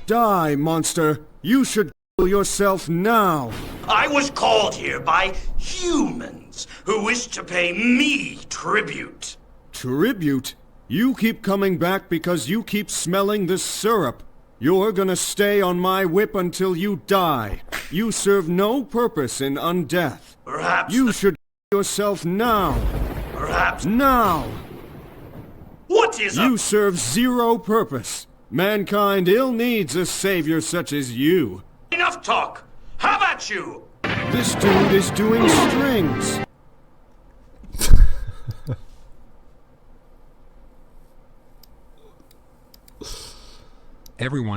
Die, monster. You should kill yourself now. I was called here by humans who wish to pay me tribute. Tribute? You keep coming back because you keep smelling the syrup. You're gonna stay on my whip until you die. You serve no purpose in undeath. Perhaps You should kill yourself now. Perhaps Now! What is You serve zero purpose. Mankind ill needs a savior such as you. Enough talk! How about you? This dude is doing strings. Everyone